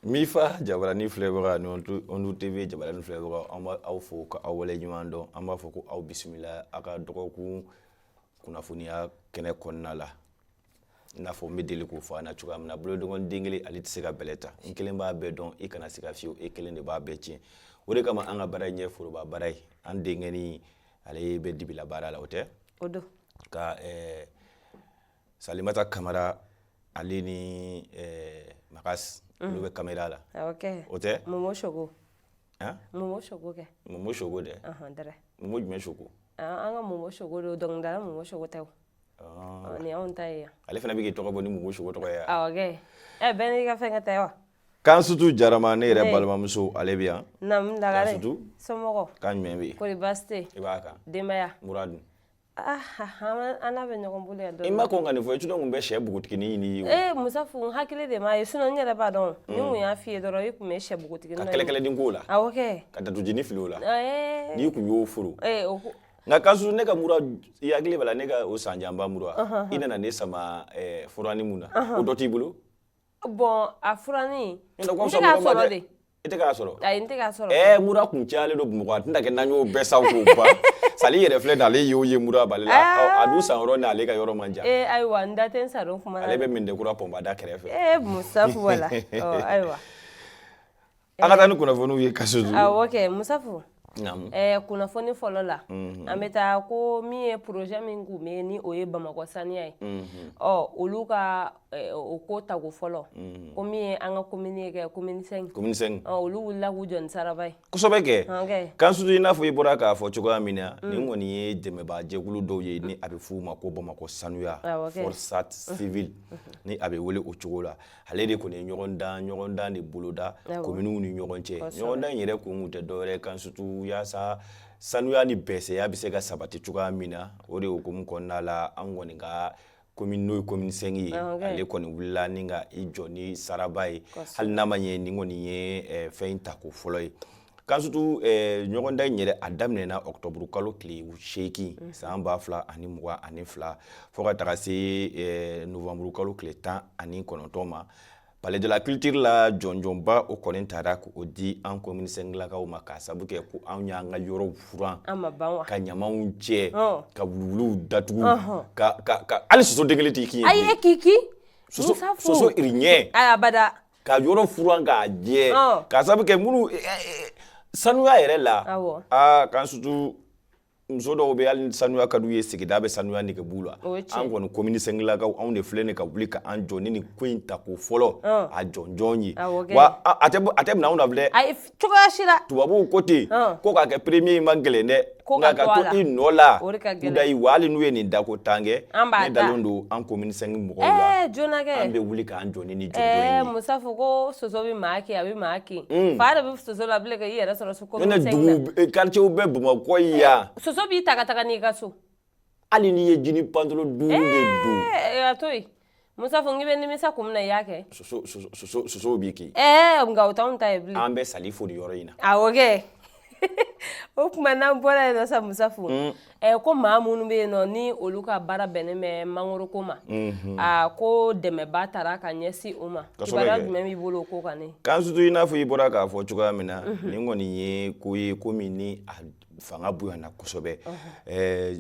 Mifa jabarani filɛbaga on TV jabarani filɛbaga an b'a aw fo ka aw wale ɲuman dɔn an b'a fɔ ko aw bisimila a ka dɔgɔkun kunnafoniya kɛnɛ kɔnɔna la n'a fɔ n bɛ deli k'o fɔ an na cogoya min na bolodɔgɔnin den kelen ale tɛ se ka bɛlɛ ta n kelen b'a bɛɛ dɔn i kana se ka fiyewu e kelen de b'a bɛɛ tiɲɛ o de kama an ka baara in ɲɛ foroba baara ye an denkɛni ale bɛ dibila baara la o tɛ o don ka Salimata Kamara ale ni Makas olu bɛ caméra la o tɛ Momo Chogo han Momo Chogo kɛ Momo Chogo dɛ dɛrɛ Momo jumɛn Chogo an ka Momo Chogo do dɔnkilidala Momo Chogo tɛ ni anw ta ye ale fana bɛ k'i tɔgɔ bɔ ni Momo Chogo tɔgɔ ye awɔ kɛ bɛɛ n'i ka fɛnkɛ tɛ wa Kansutu Jarama ne yɛrɛ balimamuso ale bɛ yan naamu Lagare Kansutu somɔgɔ kan jumɛn bɛ yen kɔri baasi tɛ i b'a kan denbaya Muradu an n'a bɛ ɲɔgɔn bolo yan i ma kɔn ka nin fɔ i tun tun bɛ sɛ bugutiginin ɲini o Musafu n hakili de m'a ye sinon n yɛrɛ b'a dɔn ni n kun y'a f'i ye dɔrɔn i tun bɛ sɛ bugutiginin ka kɛlɛkɛlɛden k'o la awɔ kɛ ka datugujini fili o la n'i kun y'o furu o nka Kansutu ne ka mura i hakili b'a la ne ka o sanjanba mura i nana ne sama furani mun na o dɔ t'i bolo bon a furani n tɛ k'a sɔrɔ de i tɛ k'a sɔrɔ ayi n tɛ k'a sɔrɔ mura kun cayalen don Bamakɔ a tɛna kɛ n'an y'o bɛɛ sa k'o ban sali yɛrɛ filɛ nin ale y'o ye mura b'ale la a dun san yɔrɔ n'ale ka yɔrɔ man jan ayiwa n da tɛ n sadon kuma na ale bɛ Mɛntekura pɔnpada kɛrɛfɛ Musafu wala ayiwa an ka taa ni kunnafoniw ye Kansutu awɔ kɛ Musafu naamu kunnafoni fɔlɔ la an bɛ taa ko min ye projet min kun bɛ ni o ye Bamakɔ saniya ye olu ka o ko tago fɔlɔ ko min ye an ka commune ye kɛ commune 5 olu wulila k'u jɔ ni saraba ye kosɛbɛ kɛ Kansutu i n'a fɔ i bɔra k'a fɔ cogoya min na nin kɔni ye dɛmɛbaa jɛkulu dɔw ye ni a bɛ f'u ma ko Bamakɔ sanuya forçat civil ni a bɛ wele o cogo la ale de kɔni ye ɲɔgɔndan de boloda communew ni ɲɔgɔn cɛ ɲɔgɔndan in yɛrɛ kun tɛ dɔwɛrɛ Kansutu yaasa sanuya ni bɛsɛya bɛ se ka sabati cogoya min na o de hukumu kɔnɔna la an kɔni ka commune n'o ye commune 5 ye ale kɔni wulila ni ka i jɔ ni saraba ye hali n'a ma ɲɛ nin kɔni ye fɛn in ta ko fɔlɔ ye Kansutu ɲɔgɔndan in yɛrɛ a daminɛna octobre kalo tile 8 san 2022 fo ka taga se novembre kalo tile 19 ma Palais de la Culture la jɔnjɔnba o kɔni taara k'o di an commune 5 lakaw ma k'a sabu kɛ ko anw y'an ka yɔrɔw furan ka ɲamanw cɛ ka wuluwuluw datugu ka hali soso den kelen t'i kin ye ayi kiki soso iriɲɛ abada ka yɔrɔ furan k'a jɛ k'a sabu kɛ minnu sanuya yɛrɛ la Kansutu muso dɔw bɛ hali sanuya ka d'u ye sigida bɛ sanuya nege b'u la an kɔni commune 5 lakaw anw de filɛ nin ka wuli ka an jɔ ni nin ko in ta ko fɔlɔ a jɔnjɔn ye wa a tɛ minɛ anw na filɛ cogoya si la tubabuw ko ten ko k'a kɛ premier man gɛlɛn dɛ nka ka to i nɔ la kudayi wa hali n'u ye nin dako tan kɛ ne dalen don an commune 5 mɔgɔw la an bɛ wuli k'an jɔ ni nin jɔnjɔn ye Musafu ko soso bɛ maa kin a bɛ maa kin fa de bɛ soso la bilen ka i yɛrɛ sɔrɔ so commune 5 dugu quartier bɛɛ Bamakɔ yan soso b'i ta ka taga n'i ka so hali n'i ye jini pantolo 5 de don a to yen Musafu n k'i bɛ nimisa kun min na i y'a kɛ sosow b'i kin nka o t'anw ta ye bilen an bɛ sali fo nin yɔrɔ in na awɔ kɛ o tuma n'an bɔra yen nɔ sa Musafu ko maa minnu bɛ yen nɔ ni olu ka baara bɛnnen bɛ mangoro ko ma ko dɛmɛba taara ka ɲɛsin o ma kibaruya jumɛn b'i bolo o ko kan ne Kansutu i n'a fɔ i bɔra k'a fɔ cogoya min na nin kɔni ye ko ye ko min ni a fanga bonyana kosɛbɛ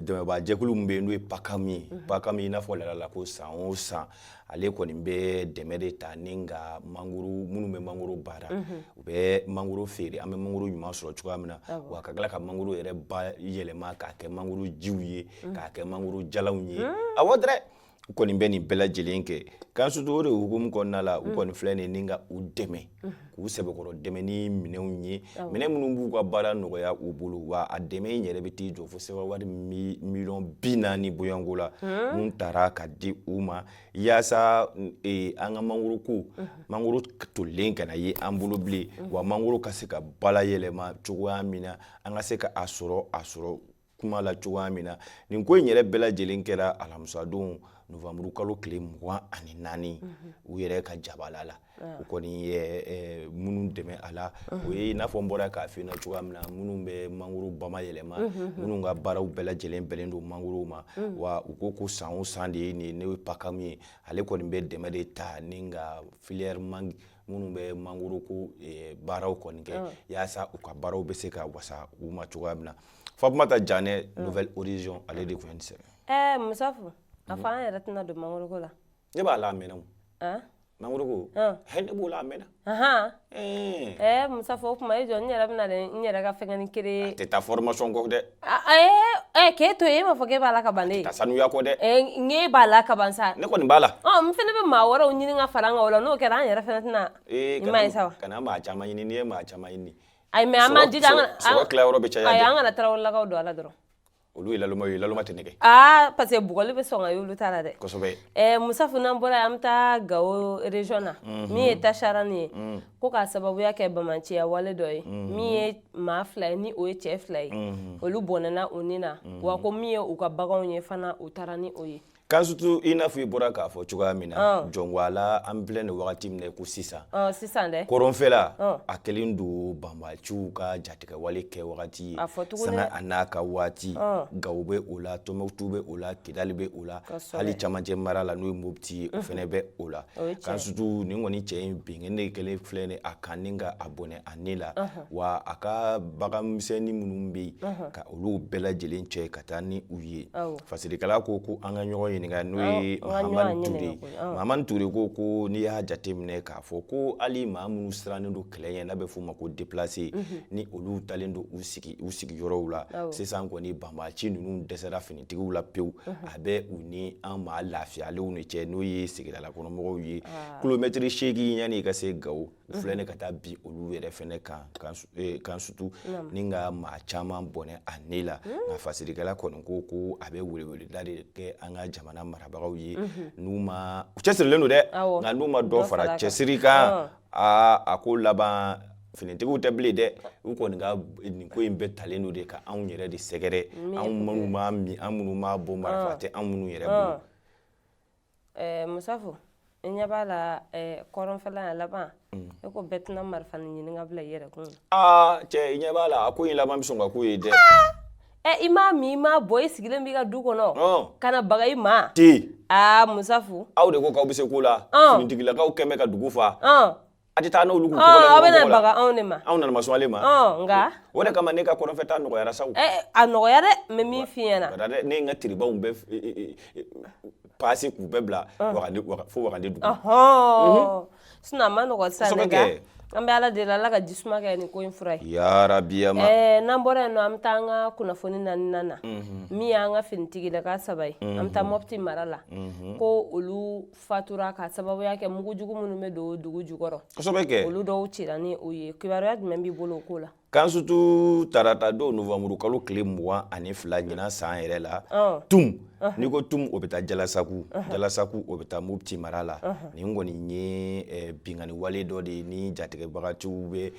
dɛmɛbaa jɛkulu min bɛ yen n'o ye PACAM ye PACAM i n'a fɔ ladala ko san o san ale kɔni bɛ dɛmɛ de ta ni ka mangoro minnu bɛ mangoro baara u bɛ mangoro feere an bɛ mangoro ɲuman sɔrɔ cogoya min na wa ka tila ka mangoro yɛrɛ ba yɛlɛma k'a kɛ mangoro jiw ye k'a kɛ mangoro jalanw ye awɔ dɛrɛ u kɔni bɛ nin bɛɛ lajɛlen kɛ Kansutu o de hukumu kɔnɔna la u kɔni filɛ nin ni ka u dɛmɛ k'u sɛbɛkɔrɔ dɛmɛ ni minɛnw ye minɛn minnu b'u ka baara nɔgɔya u bolo wa a dɛmɛ in yɛrɛ bɛ t'i jɔ fo sɛbɛnwari miliyɔn 40 bɔɲɔnko la mun taara ka di u ma yaasa an ka mangoro ko mangoro tolilen kana ye an bolo bilen wa mangoro ka se ka bala yɛlɛma cogoya min na an ka se ka a sɔrɔ kuma la cogoya min na nin ko in yɛrɛ bɛɛ lajɛlen kɛra alamisa don novembre kalo tile 24 u yɛrɛ ka jabala la u kɔni ye minnu dɛmɛ a la o ye i n'a fɔ n bɔra k'a f'i ɲɛna cogoya min na minnu bɛ mangoro bamayɛlɛma minnu ka baaraw bɛɛ lajɛlen bɛnnen don mangoro ma wa u ko san o san de ye nin ne ye pakamu ye ale kɔni bɛ dɛmɛ de ta ni ka filière minnu bɛ mangoro ko baaraw kɔni kɛ yaasa u ka baaraw bɛ se ka wasa u ma cogoya min na Faatumata Janɛ Nouvelle Horizon ale de tun ye nin sɛbɛn Musafu a fɔ an yɛrɛ tɛna don mangoro ko la ne b'a la a mɛnna mangoro ko ne b'o la a mɛnna Musafu o tuma e jɔ n yɛrɛ bɛna n yɛrɛ ka fɛngɛni kere a tɛ taa formation kɔ dɛ k'e to yen e m'a fɔ k'e b'a la ka ban dɛ ka sanuya kɔ dɛ n'e b'a la ka ban sa ne kɔni b'a la n fɛnɛ bɛ maa wɛrɛw ɲini ka fara an kan o la n'o kɛra an yɛrɛ fɛnɛ tɛna i m'a ye sa wa kana maa caman ɲini n'i ye maa caman ɲini ayi mais an m'an jija sɔrɔ tilayɔrɔ bɛ caya ayi an kana Tarawelelakaw don a la dɔrɔn olu ye laluma tɛ nɛgɛ parce que bugɔli bɛ sɔn ka y'olu ta la dɛ kosɛbɛ Musafu n'an bɔra an bɛ taa Gawo région na min ye Tacharani ye ko k'a sababuya kɛ bamanciya wale dɔ ye min ye maa 2 ye ni o ye cɛ 2 ye olu bɔnɛna o ni na wa ko min ye u ka baganw ye fana u taara ni o ye kan surtout i n'a fɔ i bɔra k'a fɔ cogoya min na jɔnwala an filɛ nin wagati min na ko sisan dɛ kɔrɔnfɛla a kɛlen don banbaciw ka jatigɛwale kɛ wagati ye sanga a n'a ka waati Gawo bɛ o la Tɔnbukutu bɛ o la Kidali bɛ o la hali camancɛ mara la n'o ye Mopti ye o fɛnɛ bɛ o la kan surtout nin kɔni cɛ in bingani kɛlen filɛ nin a kan ni ka a bɔnɛ a ne la wa a ka baganmisɛnnin minnu bɛ yen ka olu bɛɛ lajɛlen cɛ ka taa ni u ye fasilikɛla ko an ka ɲɔgɔn ɲininka n'o ye Mahamani Ture ko n'i y'a jateminɛ k'a fɔ ko hali maa minnu sirannen don kɛlɛ ɲɛ n'a bɛ f'o ma ko déplacé ni olu talen don u sigiyɔrɔw la sisan kɔni banbaci ninnu dɛsɛra finitigiw la pewu a bɛ u ni an maa lafiyalenw de cɛ n'o ye sigidalakɔnɔmɔgɔw ye kilomɛtiri 8 yanni i ka se Gawo u filɛ nin ka taa bi olu yɛrɛ fɛnɛ kan surtout ni ka maa caman bɔnɛ a ne la nka fasilikɛla kɔni ko a bɛ weleweleda de kɛ an ka jamana marabagaw ye n'u ma u cɛsirilen don dɛ nka n'u ma dɔ fara cɛsiri kan a ko laban finitigiw tɛ bilen dɛ u kɔni ka nin ko in bɛɛ talen don de ka anw yɛrɛ de sɛgɛrɛ anw minnu b'a min an minnu b'a bɔ marifa tɛ anw minnu yɛrɛ bolo Musafu i ɲɛ b'a la kɔrɔnfɛla yan laban e ko bɛɛ tɛna marifa ni ɲini ka bila i yɛrɛ kun cɛ i ɲɛ b'a la a ko in laban bɛ sɔn ka k'o ye dɛ i m'a min i m'a bɔ i sigilen b'i ka du kɔnɔ kana baga i ma Musafu aw de ko k'aw bɛ se ko la finitigilakaw kɛn bɛ ka dugu fa a tɛ taa n'olu k'u aw bɛna baga anw de ma anw nana ma sɔn ale ma nka o de kama ne ka kɔrɔnfɛta nɔgɔyara sa a nɔgɔya dɛ mais min f'i ɲɛna ne ye n ka tiribaw bɛɛ paase k'u bɛɛ bila fo Wagande dugu sinon a ma nɔgɔ sisan nka an bɛ Ala deli Ala ka jisuma kɛ nin ko in fura ye yarabi ma n'an bɔra yen nɔ an bɛ taa an ka kunnafoni naaninan na min y'an ka finitigilaka 3 ye an bɛ taa Mopti mara la ko olu fatura ka sababuya kɛ mugujugu minnu bɛ don dugu jukɔrɔ olu dɔw cira ni o ye kibaruya jumɛn b'i bolo o ko la kan surtout tarata don novembre kalo tile 22 ɲinan san yɛrɛ la tum n'i ko tum o bɛ taa Jalasaku o bɛ taa Mopti mara la nin kɔni ye bingani wale dɔ de ye ni jatigɛbagatiw bɛ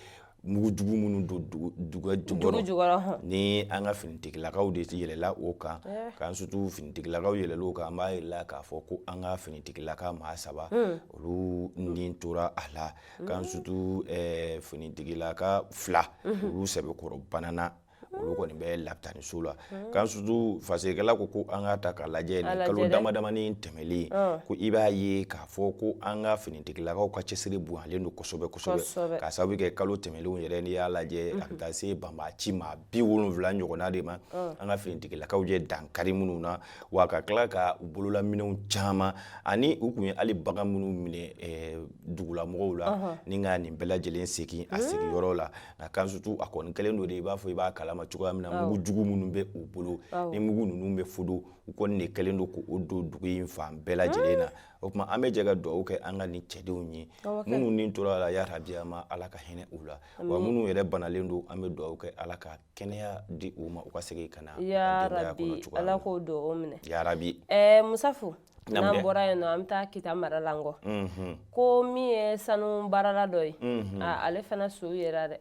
mugujugu minnu don dugu jukɔrɔ ni an ka finitigilakaw de yɛlɛla o kan kan surtout finitigilakaw yɛlɛla o kan an b'a yirala k'a fɔ ko an ka finitigilaka maa 3 olu ni tora a la kan surtout finitigilaka 2 olu sɛbɛkɔrɔ banana olu kɔni bɛ lapitaniso la kan surtout fasilikɛla ko an ka ta ka lajɛ ni kalo damadamani tɛmɛlen ko i b'a ye k'a fɔ ko an ka finitigilakaw ka cɛsiri bonyalen don kosɛbɛ kosɛbɛ k'a sababu kɛ kalo tɛmɛlenw yɛrɛ n'i y'a lajɛ a bɛ taa se banbaci ma 70 ɲɔgɔnna de ma an ka finitigilakaw ye dankari minnu na wa ka tila ka u bololaminɛw caman ani u kun ye hali bagan minnu minɛ dugulamɔgɔw la ni ka nin bɛɛ lajɛlen segin a sigiyɔrɔ la nka kan surtout a kɔni kɛlen don de i b'a fɔ i b'a kalama cogoya min na mugujugu minnu bɛ u bolo ni mugu ninnu bɛ fodo u kɔni de kɛlen don k'o don dugu in fan bɛɛ lajɛlen na o tuma an bɛ jɛ ka dugawu kɛ an ka nin cɛdenw ye minnu ni tora la yarabi ma Ala ka hinɛ u la wa minnu yɛrɛ banalen don an bɛ dugawu kɛ Ala ka kɛnɛya di u ma u ka segin ka na yarabi Ala k'o dugawu minɛ yarabi Musafu n'an bɔra yen nɔ an bɛ taa Kita mara la nkɔ ko min ye sanu baarala dɔ ye ale fana so yɛrɛ dɛ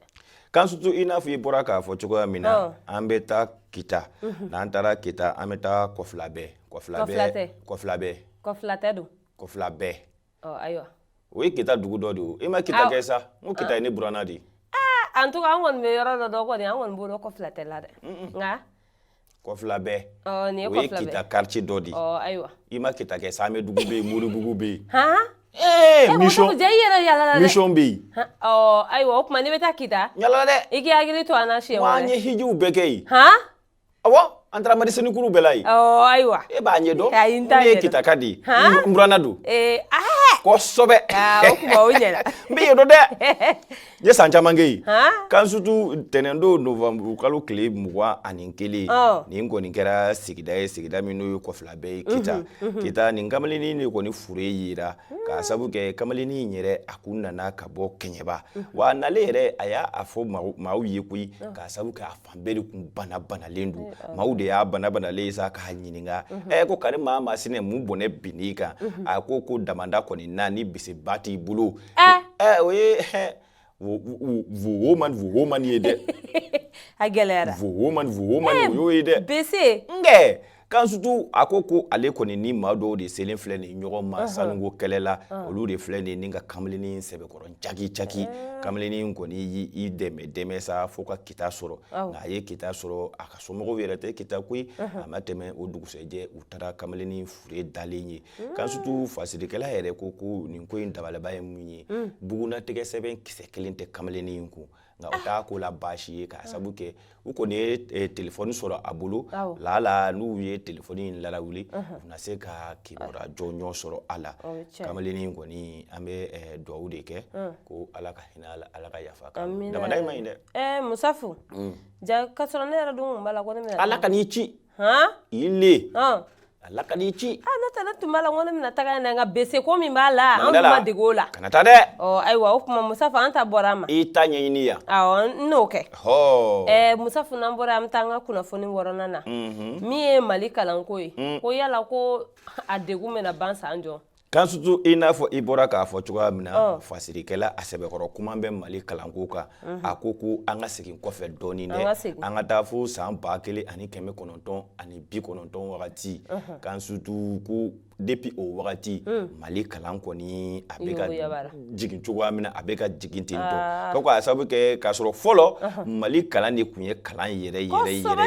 kan surtout i n'a fɔ i bɔra k'a fɔ cogoya min na an bɛ taa Kita n'an taara Kita an bɛ taa Kɔfilabɛ kɔfila tɛ don kɔfila bɛɛ ayiwa o ye kita dugu dɔ de o e ma kita kɛ sa n ko kita ye ne buranna de en tout cas an kɔni bɛ yɔrɔ dɔ kɔni an kɔni b'o dɔn kɔfila tɛ la dɛ nka kɔfila bɛɛ nin ye o ye kɔfila bɛɛ kita quartier dɔ de ayiwa i ma kita kɛ sa Samɛdugu bɛ yen Moribugu bɛ yen mission i yɛrɛ yala la dɛ mission bɛ yen ayiwa o tuma n'i bɛ taa kita yala dɛ i k'i hakili to an na siɲɛ wɛrɛ an ye hijiw bɛɛ kɛ yen awɔ an taara Madisenikuru bɛɛ la yen ayiwa e b'a ɲɛ dɔn ayi n t'a ɲɛ dɔn ne ye kitaka de ye n buranna don kosɛbɛ o tuma o ɲɛna n bɛ yen dɔn dɛ n ye san caman kɛ yen kan surtout tɛnɛndon novembre kalo tile 21 nin kɔni kɛra sigida ye sigida min n'o ye kɔfila bɛɛ ye kita nin kamalennin de kɔni fure yira k'a sabu kɛ kamalennin yɛrɛ a kun nana ka bɔ Kɛɲɛba wa a nalen yɛrɛ a y'a fɔ maaw ye koyi k'a sabu kɛ a fan bɛɛ de kun banalen don maaw de y'a banalen sa k'a ɲininka ko kari maa sinɛ mun bɔnɛ binn'i kan a ko damanda kɔni na ni biseba t'i bolo o ye woman ye dɛ a gɛlɛyara woman o y'o ye dɛ bese nkɛ kan surtout a ko ale kɔni ni maa dɔw de selen filɛ nin ɲɔgɔn ma sanuko kɛlɛ la olu de filɛ nin ka kamalennin sɛbɛkɔrɔ caki kamalennin kɔni y'i dɛmɛ sa fo ka kita sɔrɔ nka a ye kita sɔrɔ a ka somɔgɔw yɛrɛ tɛ kita koyi a ma tɛmɛ o dugusɛjɛ u taara kamalennin fure dalen ye kan surtout fasirikɛla yɛrɛ ko nin ko in dabalaba ye mun ye bugunatigɛ sɛbɛn kisɛ kelen tɛ kamalennin kun nka o t'a ko la baasi ye k'a sabu kɛ u kɔni ye telefɔni sɔrɔ a bolo lala n'u ye telefɔni in lawuli u na se ka kibaruya jɔnjɔn sɔrɔ a la kamalennin kɔni an bɛ dugawu de kɛ ko ala ka hinɛ ala ka yafa kan damada in ma ɲi dɛ Musafu ja ka sɔrɔ ne yɛrɛ dun kun b'a la ko ne bɛna ala ka n'i ci i le ala ka n'i ci n'o tɛ ne tun b'a la ko ne bɛna taga yen nka bese ko min b'a la an tun ma dege o la kana taa dɛ ayiwa o tuma Musafu an ta bɔra a ma i ta ɲɛɲini yan n n'o kɛ Musafu n'an bɔra an bɛ taa an ka kunnafoni wɔɔrɔnan na min ye Mali kalanko ye ko yala ko a degun bɛna ban san jɔ kan surtout i n'a fɔ i bɔra k'a fɔ cogoya min na fasirikɛla a sɛbɛkɔrɔ kuma bɛ Mali kalanko kan a ko an ka segin kɔfɛ dɔɔnin dɛ an ka taa fo san 1990 wagati kan surtout ko depuis o wagati Mali kalan kɔni a bɛ ka jigin cogoya min na a bɛ ka jigin ten tɔ ko a sabu kɛ k'a sɔrɔ fɔlɔ Mali kalan de kun ye kalan yɛrɛ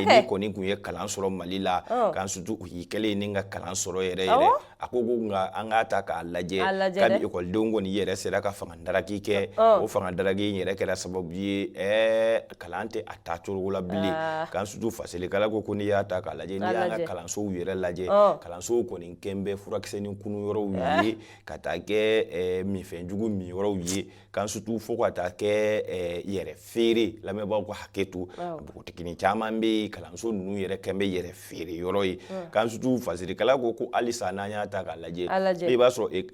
ni kɔni kun ye kalan sɔrɔ Mali la kan surtout u y'i kɛlen ni ka kalan sɔrɔ yɛrɛ a ko nka an k'a ta k'a lajɛ kabi ekɔlidenw kɔni yɛrɛ sera ka fanga daraki kɛ o fanga daraki in yɛrɛ kɛra sababu ye kalan tɛ a taa cogo la bilen kan surtout fasilikɛla ko n'i y'a ta k'a lajɛ n'i y'an ka kalansow yɛrɛ lajɛ kalansow kɔni kɛn bɛ furakisɛ ni kunu yɔrɔw ye ka taa kɛ minfɛnjugu min yɔrɔw ye kan surtout fo ka taa kɛ yɛrɛ feere lamɛnbaaw ka hakɛ to npogotiginin caman bɛ kalanso ninnu yɛrɛ kɛn bɛ yɛrɛ feere yɔrɔ ye kan surtout fasilikɛla ko halisa n'an y'a ta k'a lajɛ i b'a sɔrɔ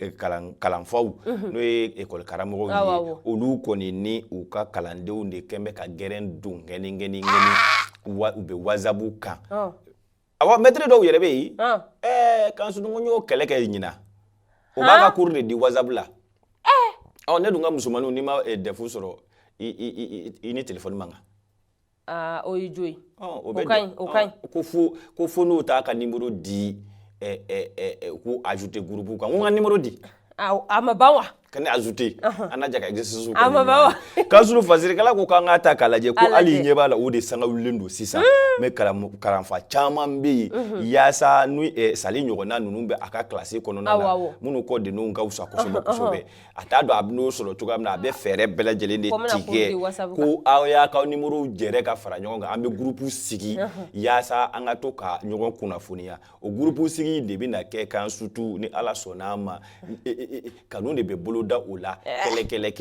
kalanfaw n'o ye ekɔli karamɔgɔw ye olu kɔni ni u ka kalandenw de kɛn bɛ ka gɛrɛn don gɛni u bɛ wasabu kan awɔ maître dɔw yɛrɛ bɛ yen kan surtout n y'o kɛlɛ kɛ ɲina o b'a ka cours de di WhatsApp la ne dun ka musomaninw n'i ma defu sɔrɔ i ni téléphone man kan o y'i jo ye o kaɲi ko fo n'o t'a ka numéro di ko ajouter groupe kan n ka numéro di a ma ban wa ka ne ajouter an na jɛ ka exercice a ma ban wa kan surtout fasirikɛla ko k'an k'a ta k'a lajɛ ko hali i ɲɛ b'a la o de sangawulilen don sisan mais kalanfa caman bɛ yen yaasa n'u sali ɲɔgɔnna ninnu bɛ a ka classe kɔnɔna la minnu kɔ denninw ka fisa kosɛbɛ a t'a dɔn a bɛ n'o sɔrɔ cogoya min na a bɛ fɛɛrɛ bɛɛ lajɛlen de tigɛ ko aw y'a ka numéro jɛrɛ ka fara ɲɔgɔn kan an bɛ groupe sigi yaasa an ka to ka ɲɔgɔn kunnafoniya o groupe sigi de bɛ na kɛ kan surtout ni Ala sɔnn'a ma kanu de bɛ bolo da o la kɛlɛ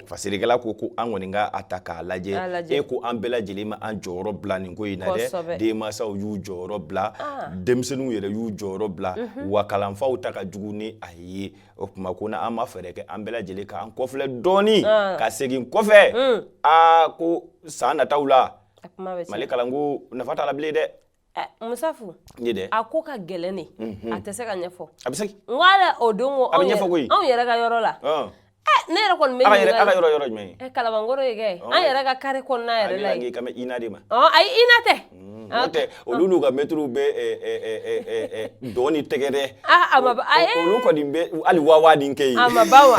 fasirikɛla ko an kɔni ka a ta k'a lajɛ ko an bɛɛ lajɛlen ma an jɔyɔrɔ bila nin ko in na dɛ denmansaw y'u jɔyɔrɔ bila denmisɛnninw yɛrɛ y'u jɔyɔrɔ bila wa kalanfaw ta ka jugu ni a ye o tuma ko n'an ma fɛɛrɛ kɛ an bɛɛ lajɛlen k'an kɔfilɛ dɔɔnin ka segin kɔfɛ ko san nataw la Mali kalanko nafa t'a la bilen dɛ Musafu a ko ka gɛlɛn ne a tɛ se ka ɲɛfɔ a bɛ se n ko o don a bɛ ɲɛfɔ koyi anw yɛrɛ ka yɔrɔ la ne yɛrɛ kɔni bɛ ɲininka a ka yɔrɔ jumɛn Kalabankɔrɔ ye kɛ an yɛrɛ ka carré kɔnɔna yɛrɛ la yen ka mɛn Ina de ma ayi Ina tɛ N'o olu n'u ka mɛtiriw bɛ dɔn ni tɛgɛ dɛ olu kɔni bɛ hali waa ni kɛ yen a ma ban wa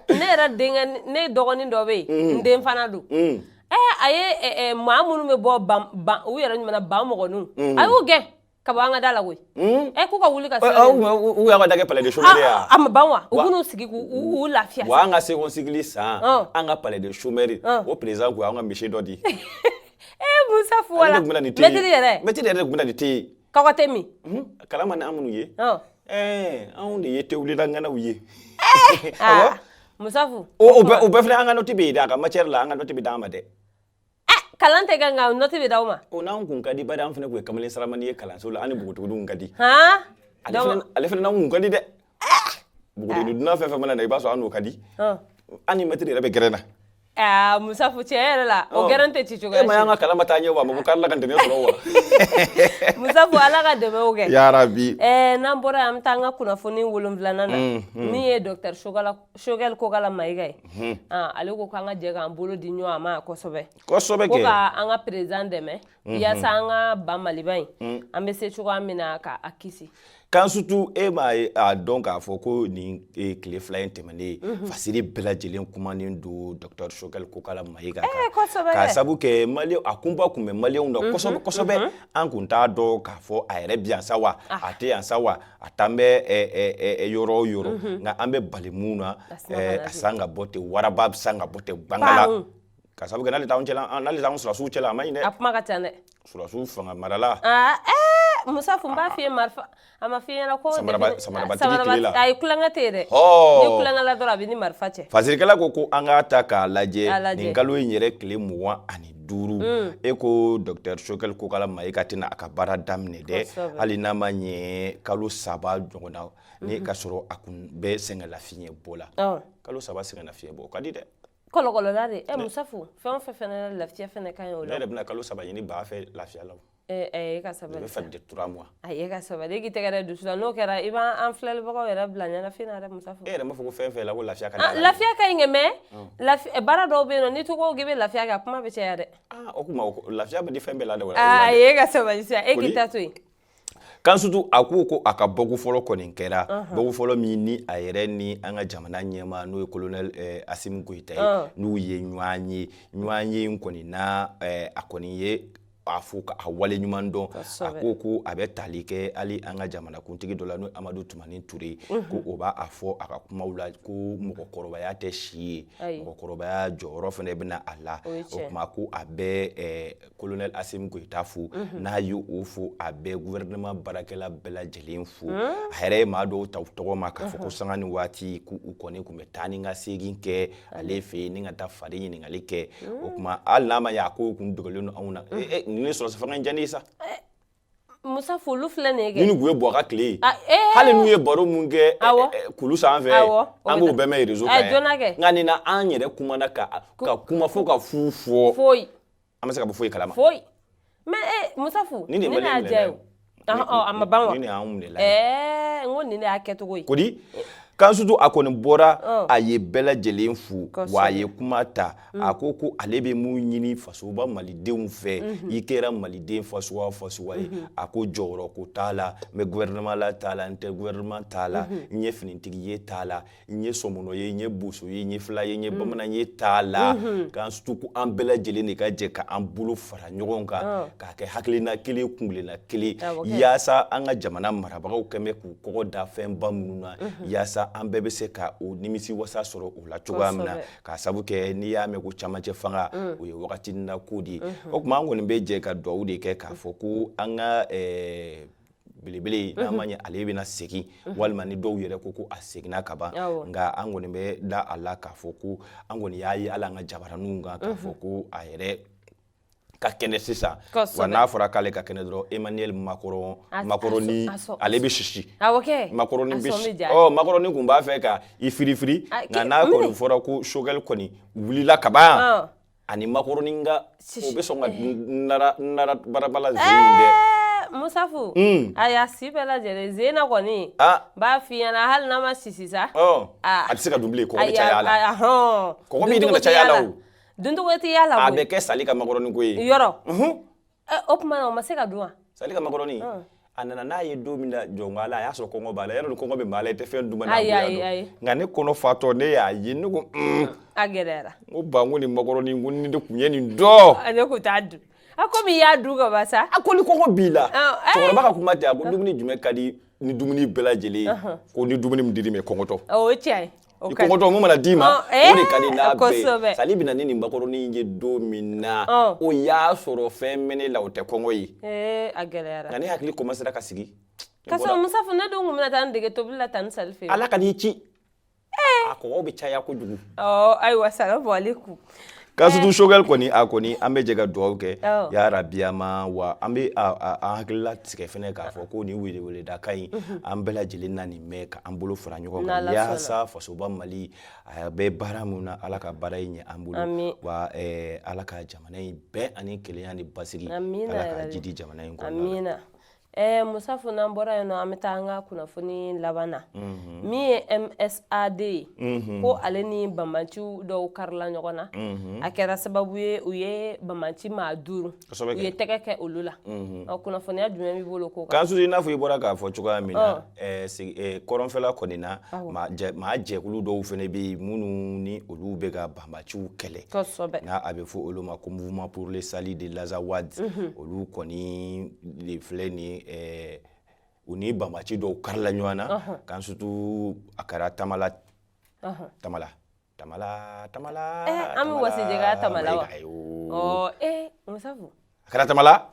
ne yɛrɛ denkɛ ne dɔgɔnin dɔ bɛ yen n den fana don a ye maa minnu bɛ bɔ u yɛrɛ ɲuman ban mɔgɔninw a y'u gɛn ka bɔ an ka da la koyi k'u ka wuli ka se u y'an ka da kɛ palais de chômeur ya a ma ban wa u b'u sigi k'u lafiya wa an ka second cycle san an ka palais de chômeur o président ko an ka misi dɔ di Musa fu wala mɛtiri yɛrɛ de tun bɛ na ni te yen kɔgɔ tɛ min kalama ni an minnu ye anw de ye tewulila ŋanaw ye Musa fu o bɛɛ filɛ an ka nɔti bɛ yen dɛ a ka matière la an ka nɔti bɛ d'an ma dɛ kalan tɛ kɛ nka nɔti bɛ d'aw ma o n'an kun ka di bari an fana kun ye kamalen saramani ye kalanso la an ni npogotigininw ka di ale fana n'an kun ka di dɛ npogotiginin dunan fɛn fɛn mana na i b'a sɔrɔ an n'o ka di an ni mɛtiri yɛrɛ bɛ gɛrɛn na Musa fu tiɲɛ yɛrɛ la o gɛrɛn tɛ ci cogoya si e ma y'an ka kalan ma taa ɲɛ wa mɔgɔ k'ala ka dɛmɛ sɔrɔ wa Musa fu ala ka dɛmɛw kɛ yarabi n'an bɔra yan an bɛ taa an ka kunnafoni 7nan na min ye docteur Choguel Kokala Mayiga ye ale ko k'an ka jɛ k'an bolo di ɲɔgɔn ma kosɛbɛ kosɛbɛ ko ka an ka président dɛmɛ yaasa an ka ban Maliba in an bɛ se cogoya min na k'a kisi kan surtout e m'a dɔn k'a fɔ ko nin tile fila in tɛmɛnen fasiri bɛɛ lajɛlen kumanen don docteur Choguel Kokala Mayiga kan k'a sabu kɛ a kunba kun bɛ maliyɛnw na kosɛbɛ kosɛbɛ an kun t'a dɔn k'a fɔ a yɛrɛ bi yan sa wa a tɛ yan sa wa a t'an bɛ yɔrɔ o yɔrɔ nka an bɛ bali mun na a san ka bɔ ten waraba bɛ san ka bɔ ten bangala ka sabu kɛ n'ale t'anw sɔrɔsiw cɛla a ma ɲi dɛ a kuma ka ca dɛ sɔrɔsiw fanga marala Musa fu n b'a f'i ye marifa a ma f'i ɲɛna ko samarabatigi tile la a ye kulonkɛ tɛ yen dɛ ni kulonkɛ la dɔrɔn a bɛ ni marifa cɛ fasirikɛla ko an k'a ta k'a lajɛ nin kalo in yɛrɛ tile 25 e ko docteur Choguel Kokala Mayiga tɛna a ka baara daminɛ dɛ hali n'a ma ɲɛ kalo 3 ɲɔgɔn na ni ka sɔrɔ a kun bɛ sɛgɛnlafiɲɛ bɔ la kalo 3 sɛgɛnlafiɲɛ bɔ o ka di dɛ kɔlɔkɔlɔla de Musa fu fɛn o fɛn fɛnɛ lafiya fɛnɛ ka ɲi o la ne yɛrɛ bɛna kalo 3 ɲini ba fɛ lafiya la e ka sabali ne fɛ de 3 mois e ka sabali k'i tɛgɛ dusu la n'o kɛra i b'an filɛlibagaw yɛrɛ bila ɲɛnafin na dɛ Musa fu e yɛrɛ m'a fɔ ko fɛn fɛn la ko lafiya ka di lafiya ka ɲi mais baara dɔw bɛ yen nɔ n'i to ko k'i bɛ lafiya kɛ a kuma bɛ caya dɛ o kuma lafiya bɛ di fɛn bɛɛ la dɛ e ka sabali sisan e k'i ta to yen kan surtout a ko a ka bɔgu fɔlɔ kɔni kɛra bɔgu fɔlɔ min ni a yɛrɛ ni an ka jamana ɲɛma n'o ye colonel Asimi Goyita ye n'u ye ɲɔgɔn ye kɔni na a kɔni ye a fo k'a wale ɲuman dɔn a ko a bɛ tali kɛ hali an ka jamanakuntigi dɔ la n'o Amadu Tumani Ture ko o b'a fɔ a ka kumaw la ko mɔgɔkɔrɔbaya tɛ si ye mɔgɔkɔrɔbaya jɔyɔrɔ fana bɛna a la o tuma ko a bɛ colonel Asimi Goyita fo n'a ye o fo a bɛ gouvernement baarakɛla bɛɛ lajɛlen fo a yɛrɛ ye maa dɔw ta u tɔgɔ ma k'a fɔ ko sanga ni waati k'u kɔni kun bɛ taa ni ka segin kɛ ale fɛ yen ni ka taa fari ɲininkali kɛ o tuma hali n'a ma ɲɛ a ko kun dogolen don anw na ni sɔrɔsi fanga in jani sa Musa fu olu filɛ nin ye kɛ ni kun ye bɔ a ka tile ye hali n'u ye baro mun kɛ kulu sanfɛ an b'o bɛɛ mɛn réseau kan nka nin na an yɛrɛ kumana ka kuma fo ka fu fɔ foyi an bɛ se ka bɔ foyi kalama foyi mais Musa fu ni ne y'a diya ye a ma ban wa ni ne y'anw de la n ko nin de y'a kɛcogo ye kodi kan surtout a kɔni bɔra a ye bɛɛ lajɛlen fu wa a ye kuma ta a ko ale bɛ mun ɲini fasoba malidenw fɛ i kɛra maliden fasowa fasowa ye a ko jɔyɔrɔ ko t'a la n bɛ gouvernement la t'a la n tɛ gouvernement t'a la n ye finitigi ye t'a la n ye sɔmɔnɔ ye n ye boso ye n ye fila ye n ye bamanan ye t'a la kan surtout ko an bɛɛ lajɛlen de ka jɛ k'an bolo fara ɲɔgɔn kan k'a kɛ hakilina kelen kungilenna kelen yaasa an ka jamana marabagaw kɛmɛ k'u kɔgɔ da fɛnba minnu na yaasa an bɛɛ bɛ se ka o nimisi wasa sɔrɔ o la cogoya min na k'a sabu kɛ n'i y'a mɛn ko camancɛ fanga o ye wagati na ko de ye o tuma an kɔni bɛ jɛ ka duwawu de kɛ k'a fɔ ko an ka belebele n'a ma ɲɛ ale bɛna segin walima ni dɔw yɛrɛ ko a seginna ka ban nka an kɔni bɛ da a la k'a fɔ ko an kɔni y'a ye hali an ka jabaraninw kan k'a fɔ ko a yɛrɛ ka kɛnɛ sisan wa n'a fɔra k'ale ka kɛnɛ dɔrɔn Emmanuel Macron ale bɛ sisi Macron bɛ sisi Macron kun b'a fɛ ka i firifiri nka n'a kɔni fɔra ko Choguel kɔni wulila ka ban ani Macron ka o bɛ sɔn ka nara barabala zen dɛ Musa fu a y'a si bɛɛ lajɛlen zen na kɔni b'a f'i ɲɛna hali n'a ma sisi sa a tɛ se ka dun bilen kɔgɔ bɛ caya la kɔgɔ bɛ ɲini ka caya la o duntogo tɛ y'a la a bɛ kɛ sali ka Macron ko ye yɔrɔ o kuma na o ma se ka dun wa sali ka macaroni a nana n'a ye don min na jɔn a y'a sɔrɔ kɔngɔ b'a la yɔrɔ ni kɔngɔ bɛ maa la i tɛ fɛn dun ma n'a ayi nka ne kɔnɔ fatɔ ne y'a ye ne ko a gɛlɛyara n ko ba n ko ni macaroni n ko ni de tun ye nin dɔn ne ko t'a dun a komi i y'a dun ka ban sa a ko ni kɔngɔ b'i la cɛkɔrɔba ka kuma tɛ a ko dumuni jumɛn ka di ni dumuni bɛɛ lajɛlen ye ko ni dumuni min dir'i ma kɔngɔtɔ o ye tiɲɛ ye i kɔngɔtɔ mun mana d'i ma o de ka di n'a bɛɛ kosɛbɛ ye sali bɛ na ni nin macaroni ye don min na o y'a sɔrɔ fɛn mɛ ne la o tɛ kɔngɔ ye a gɛlɛyara nka ne hakili commencera ka sigi ka sɔrɔ Musafu ne dun kun bɛna taa n dege tobili la tan ni sali fɛ ala ka n'i ci a kɔgɔw bɛ caya kojugu ayiwa salamu alaikum Kasutu Shogɛl kɔni a kɔni an bɛ jɛ ka dugawu kɛ ya rabi ama wa an bɛ an hakilila tigɛ fɛnɛ k'a fɔ ko nin weleweleda kan in an bɛɛ lajɛlen na nin mɛn ka an bolo fara ɲɔgɔn kan yaasa fasoba Mali a bɛ baara mun na ala ka baara in ɲɛ an bolo wa ala ka jamana in bɛɛ ani kelenya ni basigi ala ka jidi jamana in kɔnɔna Musafu n'an bɔra yen nɔ an bɛ taa an ka kunnafoni laban na min ye MSAD ye ko ale ni banbanciw dɔw karila ɲɔgɔn na a kɛra sababu ye u ye banbanci maa 5 u ye tɛgɛ kɛ olu la kunnafoniya jumɛn b'i bolo ko kan Kansutu i n'a fɔ i bɔra k'a fɔ cogoya min na kɔrɔnfɛla kɔni na maa jɛkulu dɔw fɛnɛ bɛ yen minnu ni olu bɛ ka banbanciw kɛlɛ n'a a bɛ fɔ olu ma ko Mouvement pour le salut de l'Azawad olu kɔni de filɛ nin u ni banbaci dɔw karila ɲɔgɔn na Kansutu a kɛra Tamala an bɛ wasijɛga Tamala wa Musafu a kɛra Tamala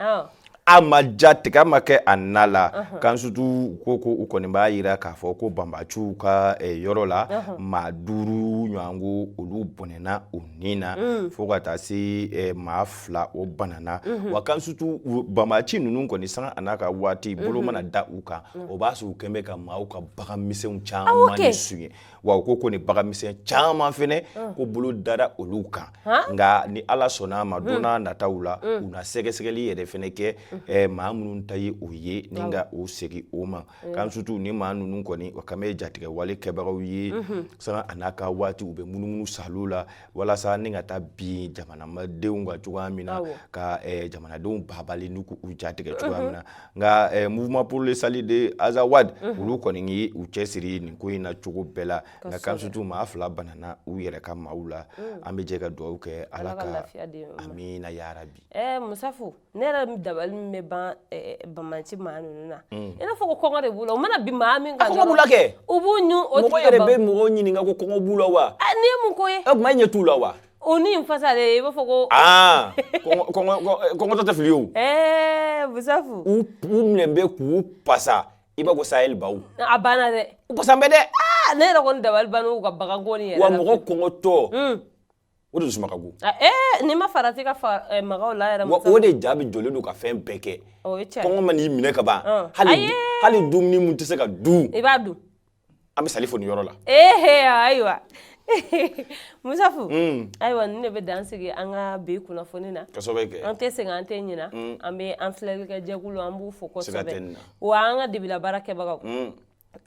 a ma ja tigɛ ma kɛ a na la Kansutu ko u kɔni b'a yira k'a fɔ ko banbaciw ka yɔrɔ la maa 5 ɲɔgɔnko olu bɔnɛna u ni na fo ka taa se maa 2 o banana wa Kansutu banbaci ninnu kɔni sanga a n'a ka waati bolo mana da u kan o b'a sɔrɔ u kɛn bɛ ka maaw ka baganmisɛnw caman ni suɲɛ wa u ko ni baganmisɛn caman fɛnɛ ko bolo dara olu kan nka ni Ala sɔnna ma don n'a nataw la u na sɛgɛsɛgɛli yɛrɛ fɛnɛ kɛ maa minnu ta ye o ye ni ka o segin o ma Kansutu ni maa ninnu kɔni o kan bɛ jatigɛ wale kɛbagaw ye sanga a n'a ka waati u bɛ munumunu salo la walasa ni ka taa bin jamanadenw ka cogoya min na ka jamanadenw babali n'u k'u jatigɛ cogoya min na nka Mouvement pour le salut de Azawad olu kɔni ye u cɛsiri nin ko in na cogo bɛɛ la nka Kansutu maa 2 banana u yɛrɛ ka maaw la an bɛ jɛ ka dugawu kɛ ala ka amina ya rabi Musafu ne yɛrɛ dabali min bɛ ban banbanci maa ninnu na i n'a fɔ ko kɔngɔ de b'u la u mana bi maa min kan kɔngɔ b'u la kɛ u b'u ɲu o mɔgɔ yɛrɛ bɛ mɔgɔw ɲininka ko kɔngɔ b'u la wa ni ye mun ko ye o tuma e ɲɛ t'u la wa o ni n fasa de i b'a fɔ ko kɔngɔtɔ tɛ fili o Musafu u minɛ bɛ k'u pasa i b'a ko Sahel baw a banna dɛ u pasan bɛ dɛ ne yɛrɛ kɔni dabali banna u ka baganko ni yɛrɛ wa mɔgɔ kɔngɔtɔ o de dusuma ka go ni ma farati ka magaw la yɛrɛ o de jaabi jɔlen don ka fɛn bɛɛ kɛ kɔngɔ ma n'i minɛ ka ban hali dumuni mun tɛ se ka dun i b'a dun an bɛ sali fɔ nin yɔrɔ la ayiwa Musafu ayiwa nin de bɛ dan sigi an ka bi kunnafoni na kosɛbɛ kɛ an tɛ segin an tɛ ɲina an bɛ an filɛlikɛ jɛkulu an b'u fo kosɛbɛ wa an ka debila baara kɛbagaw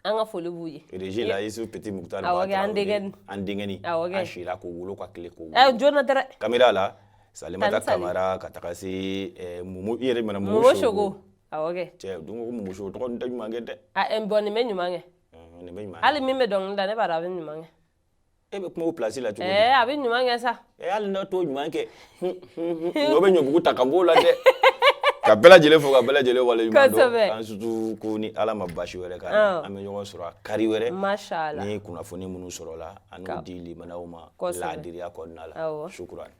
an ka foli b'u ye Régie la Isu Petit Muktar an dengeni an sira ko wolo ka tile ko jona dɛrɛ kamera la Salimata Kamara ka taga se Mumu yɛrɛ mana Mumu Shogo cɛ don ko Mumu Shogo tɔgɔ tɛ ɲuman kɛ dɛ bon nin bɛ ɲuman kɛ hali min bɛ dɔnkili da ne b'a dɔn a bɛ ɲuman kɛ e bɛ kuma o place la cogo di a bɛ ɲuman kɛ sa hali n'a t'o ɲuman kɛ n'o bɛ ɲɔbugu ta ka b'o la dɛ ka bɛɛ lajɛlen fo ka bɛɛ lajɛlen wale ɲuman dɔn Kansutu ko ni Ala ma basi wɛrɛ k'an an bɛ ɲɔgɔn sɔrɔ a kari wɛrɛ Masha Allah ni kunnafoni minnu sɔrɔla an n'o di limanaw ma laadiriya kɔnɔna la shukran